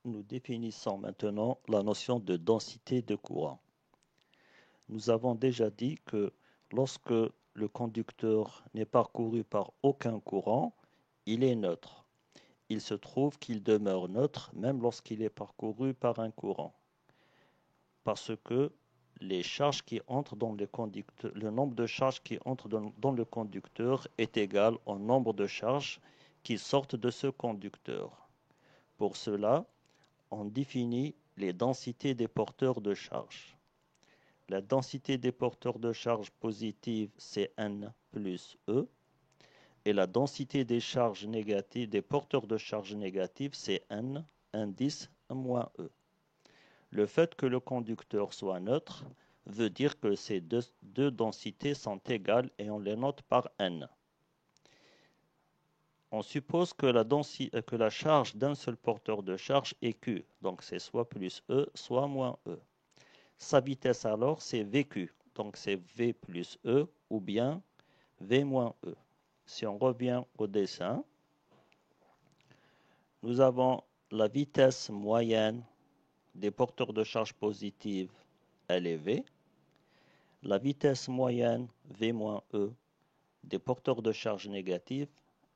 nous définissons maintenant la notion de densité de courant. Nous avons déjà dit que lorsque le conducteur n'est parcouru par aucun courant, il est neutre. Il se trouve qu'il demeure neutre même lorsqu'il est parcouru par un courant. Parce que les charges qui entrent dans le conducteur, le nombre de charges qui entrent dans le conducteur est égal au nombre de charges qui sortent de ce conducteur. Pour cela, on définit les densités des porteurs de charge. La densité des porteurs de charge positives, c'est N plus E. Et la densité des charges négatives, des porteurs de charge négatives, c'est N indice moins E. Le fait que le conducteur soit neutre veut dire que ces deux densités sont égales et on les note par N. On suppose que la charge d'un seul porteur de charge est Q, donc c'est soit plus E, soit moins E. Sa vitesse alors, c'est VQ, donc c'est V plus E ou bien V moins E. Si on revient au dessin, nous avons la vitesse moyenne des porteurs de charge positive, elle est V. La vitesse moyenne, V moins E, des porteurs de charge négative,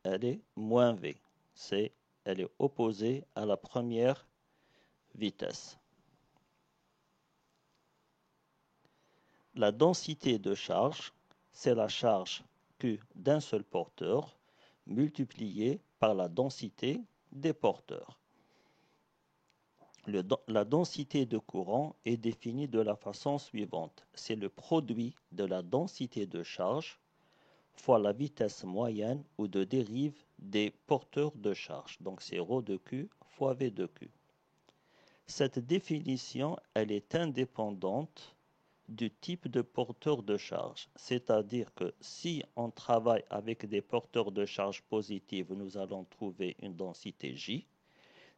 elle est moins V. Elle est opposée à la première vitesse. La densité de charge, c'est la charge Q d'un seul porteur multipliée par la densité des porteurs. La densité de courant est définie de la façon suivante. C'est le produit de la densité de charge fois la vitesse moyenne ou de dérive des porteurs de charge. Donc c'est ρ de Q fois V de Q. Cette définition, elle est indépendante du type de porteur de charge. C'est-à-dire que si on travaille avec des porteurs de charge positifs, nous allons trouver une densité J.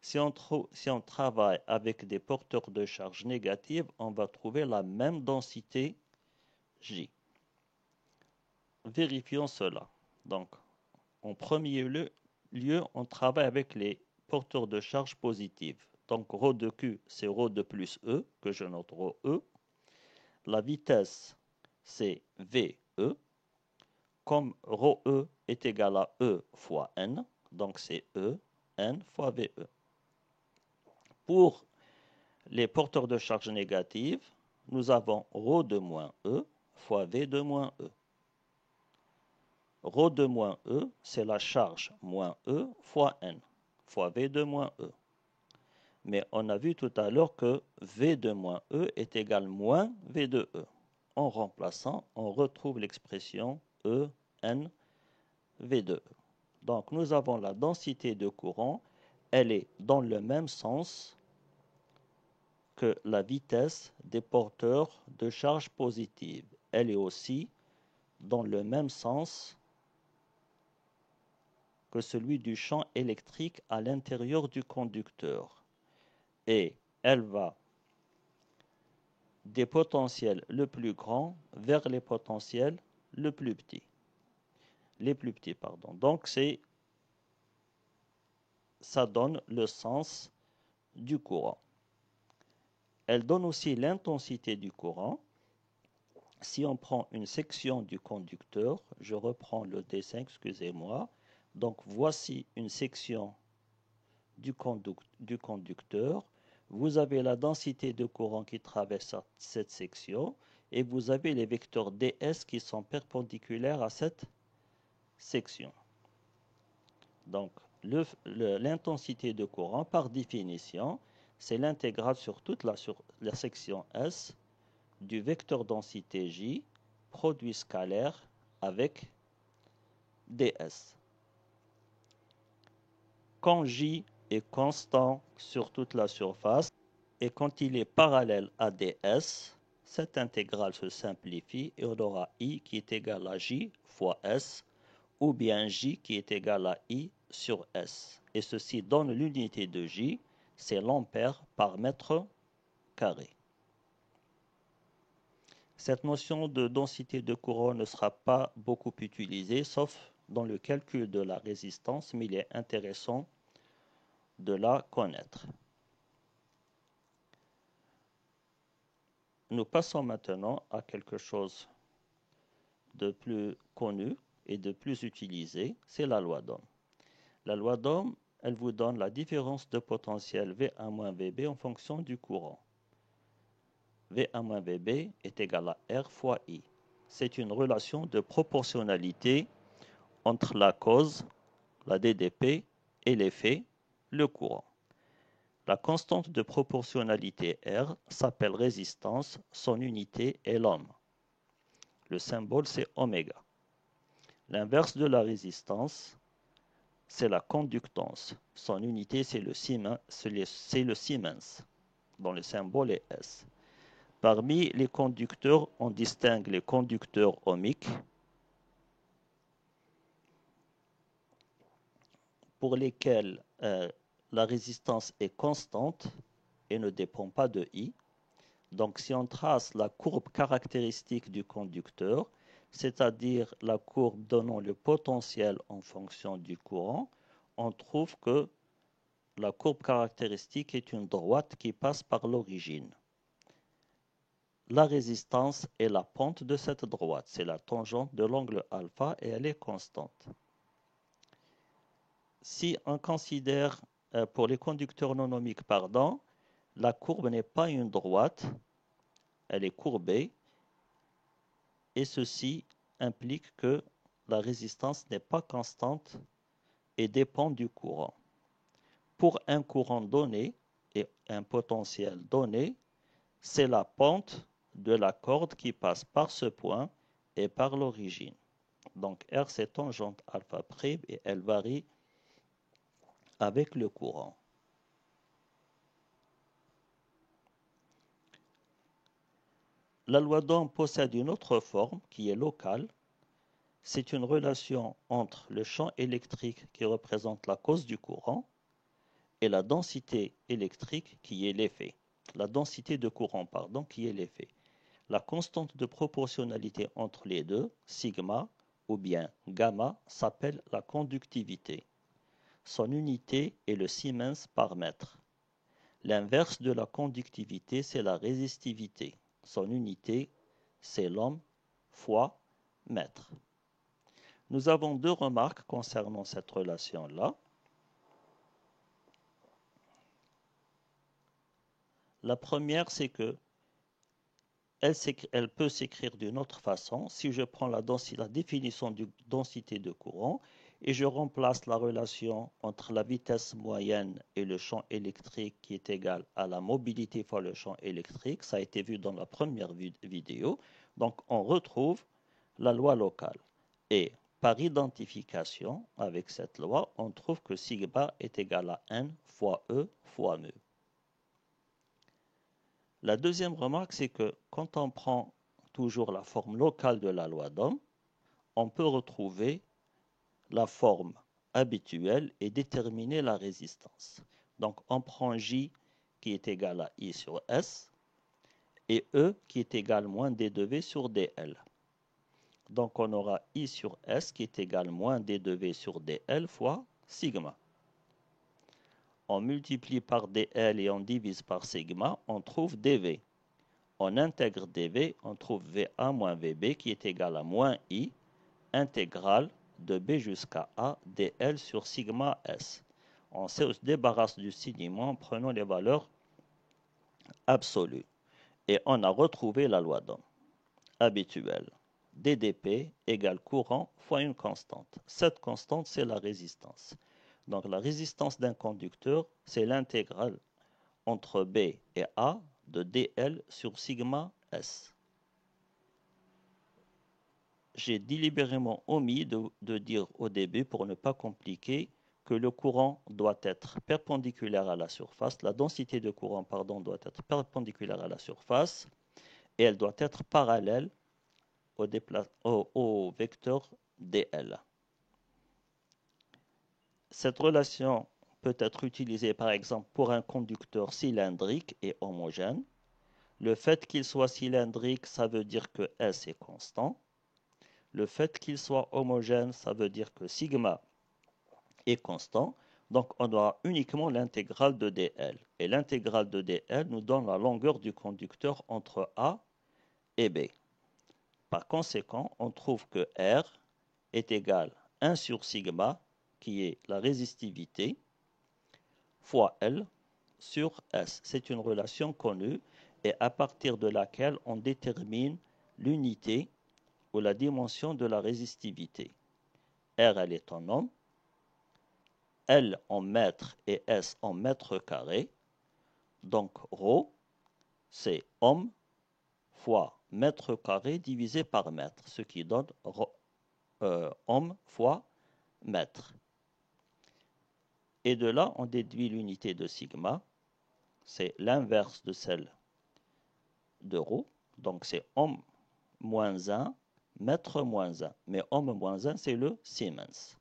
Si on travaille avec des porteurs de charge négatives, on va trouver la même densité J. Vérifions cela. Donc, en premier lieu, on travaille avec les porteurs de charge positives. Donc, ρ de Q, c'est ρ de plus E, que je note ρ E. La vitesse, c'est VE. Comme ρ E est égal à E fois N, donc c'est E, N fois VE. Pour les porteurs de charge négative, nous avons ρ de moins E fois V de moins E. Ρ de moins E, c'est la charge moins E fois N, fois V de moins E. Mais on a vu tout à l'heure que V de moins E est égal moins V de E. En remplaçant, on retrouve l'expression E, N, V de E. Donc nous avons la densité de courant, elle est dans le même sens que la vitesse des porteurs de charge positive. Elle est aussi dans le même sens que celui du champ électrique à l'intérieur du conducteur. Et elle va des potentiels le plus grands vers les potentiels le plus petits. Les plus petits, pardon. Donc ça donne le sens du courant. Elle donne aussi l'intensité du courant. Si on prend une section du conducteur, je reprends le dessin, excusez-moi. Donc voici une section du conducteur. Vous avez la densité de courant qui traverse cette section et vous avez les vecteurs ds qui sont perpendiculaires à cette section. Donc l'intensité de courant, par définition, c'est l'intégrale sur toute la section S du vecteur densité J, produit scalaire avec ds. Quand J est constant sur toute la surface et quand il est parallèle à ds, cette intégrale se simplifie et on aura I qui est égal à J fois S ou bien J qui est égal à I sur S. Et ceci donne l'unité de J, c'est l'ampère par mètre carré. Cette notion de densité de courant ne sera pas beaucoup utilisée, sauf dans le calcul de la résistance, mais il est intéressant de la connaître. nous passons maintenant à quelque chose de plus connu et de plus utilisé, c'est la loi d'Ohm. La loi d'Ohm, elle vous donne la différence de potentiel V1-VB en fonction du courant. V1-VB est égal à R fois I. C'est une relation de proportionnalité entre la cause, la DDP, et l'effet, le courant. La constante de proportionnalité R s'appelle résistance, son unité est l'ohm. Le symbole c'est oméga. L'inverse de la résistance, c'est la conductance. Son unité c'est le Siemens, dont le symbole est S. Parmi les conducteurs, on distingue les conducteurs ohmiques, pour lesquels la résistance est constante et ne dépend pas de I. Donc si on trace la courbe caractéristique du conducteur, c'est-à-dire la courbe donnant le potentiel en fonction du courant, on trouve que la courbe caractéristique est une droite qui passe par l'origine. La résistance est la pente de cette droite, c'est la tangente de l'angle alpha et elle est constante. Si on considère pour les conducteurs non ohmiques, la courbe n'est pas une droite, elle est courbée, et ceci implique que la résistance n'est pas constante et dépend du courant. Pour un courant donné et un potentiel donné, c'est la pente de la corde qui passe par ce point et par l'origine. Donc R c'est tangente alpha prime et elle varie avec le courant. La loi d'Ohm possède une autre forme qui est locale. C'est une relation entre le champ électrique qui représente la cause du courant et la densité électrique qui est l'effet. La densité de courant, qui est l'effet. La constante de proportionnalité entre les deux, sigma ou bien gamma, s'appelle la conductivité. Son unité est le Siemens par mètre. L'inverse de la conductivité, c'est la résistivité. Son unité, c'est l'ohm fois mètre. Nous avons deux remarques concernant cette relation-là. La première, c'est que elle peut s'écrire d'une autre façon. Si je prends la définition de densité de courant et je remplace la relation entre la vitesse moyenne et le champ électrique qui est égal à la mobilité fois le champ électrique, ça a été vu dans la première vidéo, donc on retrouve la loi locale. Et par identification avec cette loi, on trouve que sigma est égal à N fois E fois mu. La deuxième remarque, c'est que quand on prend toujours la forme locale de la loi d'Ohm, on peut retrouver la forme habituelle et déterminer la résistance. Donc on prend J qui est égal à I sur S et E qui est égal à moins D2V sur DL. Donc on aura I sur S qui est égal à moins D2V sur DL fois sigma. On multiplie par DL et on divise par sigma, on trouve DV. On intègre dV, on trouve VA moins VB qui est égal à moins I intégrale de B jusqu'à A dL sur sigma S. On se débarrasse du signe moins en prenant les valeurs absolues. Et on a retrouvé la loi d'Ohm habituelle. DDP égale courant fois une constante. Cette constante, c'est la résistance. Donc la résistance d'un conducteur, c'est l'intégrale entre B et A de dL sur sigma S. J'ai délibérément omis de dire au début, pour ne pas compliquer, que le courant doit être perpendiculaire à la surface, la densité de courant, doit être perpendiculaire à la surface, et elle doit être parallèle au vecteur dl. Cette relation peut être utilisée par exemple pour un conducteur cylindrique et homogène. Le fait qu'il soit cylindrique, ça veut dire que S est constant. Le fait qu'il soit homogène, ça veut dire que sigma est constant. Donc, on aura uniquement l'intégrale de dl. Et l'intégrale de dl nous donne la longueur du conducteur entre A et B. Par conséquent, on trouve que R est égal à 1 sur sigma, qui est la résistivité, fois L sur S. C'est une relation connue et à partir de laquelle on détermine l'unité ou la dimension de la résistivité. R, elle est en ohm, L en mètres et S en mètres carrés. Donc, ρ, c'est ohm fois mètre carré divisé par mètre, ce qui donne ohm fois mètre. Et de là, on déduit l'unité de sigma, c'est l'inverse de celle de ρ, donc c'est ohm moins 1, mètre moins 1. Mais ohm moins 1, c'est le Siemens.